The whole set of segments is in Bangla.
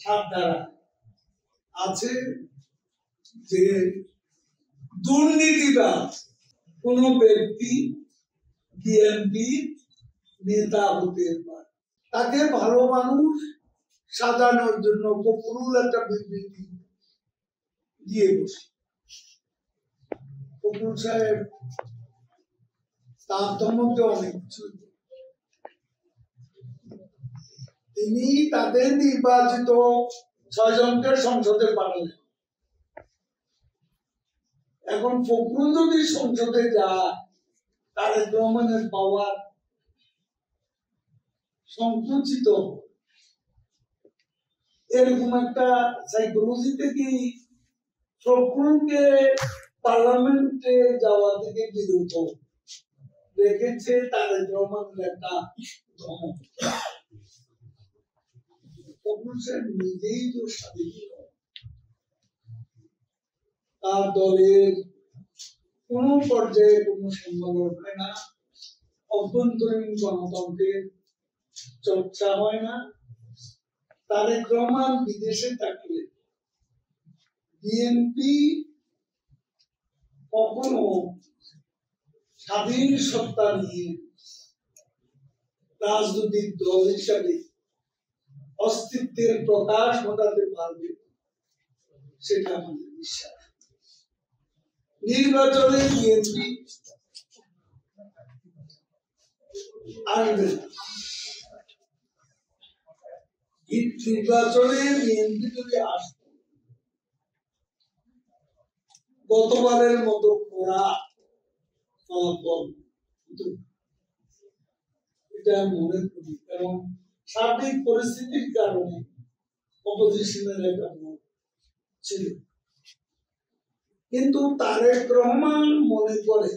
ধারা আছে যে দুর্নীতিবাজ কোন ব্যক্তি বিএনপি নেতা হতে পারে, তাকে ভালো মানুষ সাজানোর জন্য ফখরুল একটা বিবৃতি দিয়ে বসে। ফখরুল সাহেব তার ধর্মকে অনেক কিছু, তিনি তাদের নির্বাচিত 6 জনকে সংসদে পাঠালেন। এখন ফখরুল যদি সংসদে যায়, তারেক রহমানের পাওয়ার সংকুচিত, এরকম একটা সাইকোলজিতে কি ফখরুলকে পার্লামেন্টে যাওয়া থেকে বিরত রেখেছে তারেক রহমানের একটা ধমক। ফখরুল সাহেব নিজেই তো স্বাধীন, তার দলের কোন পর্যায়ে কোন সম্ভাবনা হয় না, অভ্যন্তরীণ গণতন্ত্রের চর্চা হয় না। তারেক রহমান বিদেশে থাকলে বিএনপি কখনো স্বাধীন সত্তা নিয়ে রাজনৈতিক দল হিসাবে অস্তিত্বের প্রকাশ ঘটাতে পারবে, সেটা আমাদের বিশ্বাস। নির্বাচনে বিএনপি আসবে না, নির্বাচনে বিএনপি যদি আসবে গতবারের মতো করা ফলাফল, এটা মনে করি, কারণ সার্বিক পরিস্থিতির কারণে অপোজিশনের একটা মত ছিল। কিন্তু তারেক রহমান মনে করে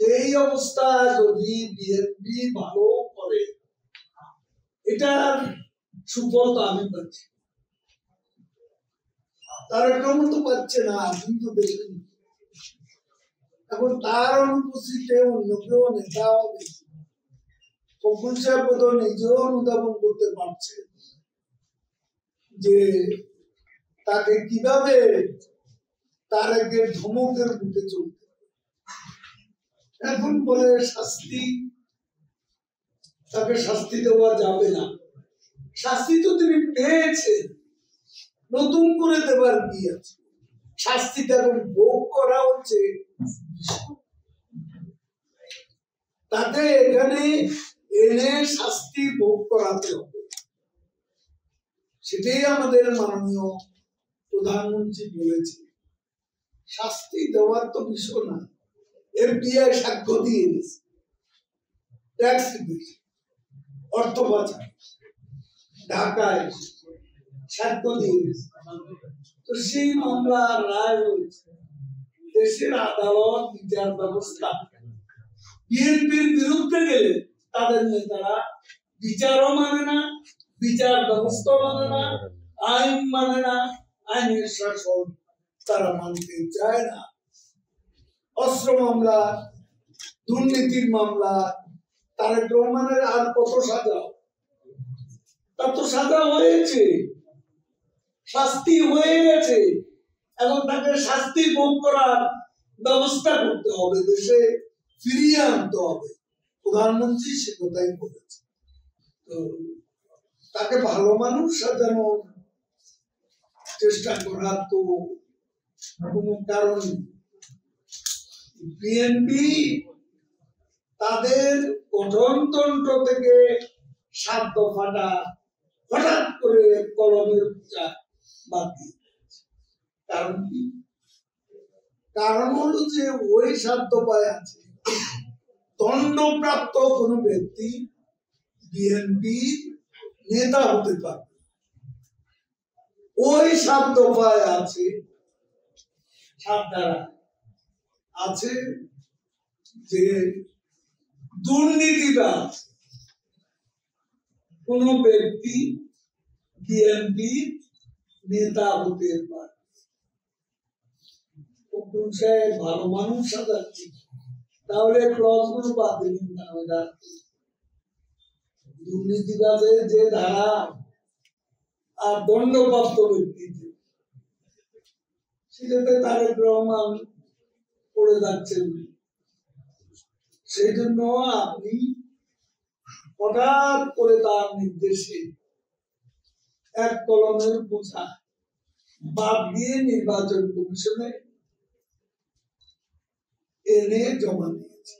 এই অবস্থা যদি বিএনপি ভালো করে, এটার সুফল তো আমি পাচ্ছি, তারেক রহমান তো পাচ্ছে না, কিন্তু দেখুন এখন তার অনুপস্থিতিতে অন্য কেউ নেতা হবে। ফখরুল সাহেব তো নিজেও অনুধাবন করতে পারছে যে তাকে কিভাবে তারেকের ধমকের বুকে চলতে। এখন বলে শাস্তি, তাকে শাস্তি দেওয়া যাবে না। শাস্তি তো তিনি পেয়েছেন, নতুন করে দেবার কি আছে? শাস্তিটা এখন ভোগ করা হচ্ছে, তাকে এখানে এনে শাস্তি ভোগ করাতে হবে। সেটাই আমাদের মাননীয় প্রধানমন্ত্রী বলেছে। শাস্তি দেওয়ার তো বিষয় না, এফডিআই সাক্ষ্য দিয়ে দিয়েছে, ট্যাক্স দিয়েছে, অর্থ পাচার, ঢাকায় সাক্ষ্য দিয়ে দিয়েছে। তো সেই মামলা রায় হয়েছে, দেশের আদালত বিচার ব্যবস্থা বিএনপির বিরুদ্ধে গেলে তাদের নেতারা বিচারও মানে না, বিচার ব্যবস্থা মানে না, আইন মানে না, আইনের শাসন তারা মানতে চায় না। অস্ত্র মামলা, দুর্নীতির মামলা, তারেক রহমানের আর কত সাজা, তার তো সাজা হয়েছে, শাস্তি হয়ে গেছে। এখন তাকে শাস্তি ভোগ করার ব্যবস্থা করতে হবে, দেশে ফিরিয়ে আনতে হবে। প্রধানমন্ত্রী সে কথাই বলেছে। তো তাকে ভালো মানুষ সাজানোর চেষ্টা করার তো কোনো কারণ নেই। বিএনপি তাদের গঠনতন্ত্র থেকে 7 দফাটা হঠাৎ করে কলমের বাদ দিয়ে। কারণ কি? কারণ হলো যে ওই 7 দফায় আছে দণ্ডপ্রাপ্ত কোন ব্যক্তি বিএনপি নেতা হতে পারবে। ওই 7 দফায় আছে, 7 ধারা আছে যে দুর্নীতিবাজ কোন ব্যক্তি বিএনপি নেতা হতে পারে। ভালো মানুষ সাজাচ্ছি, তাহলে ক্লজ গুলো বাদ দিন না। দুর্নীতিবাজের যে ধারা আর দণ্ডপ্রাপ্ত ব্যক্তিদের, সেটাতে তারেক রহমান পড়ে যাচ্ছেন। সেই জন্য আপনি হঠাৎ করে তার নির্দেশে এক কলমের বোঝা বাদ দিয়ে নির্বাচন কমিশনে এনে জমা দিয়েছে।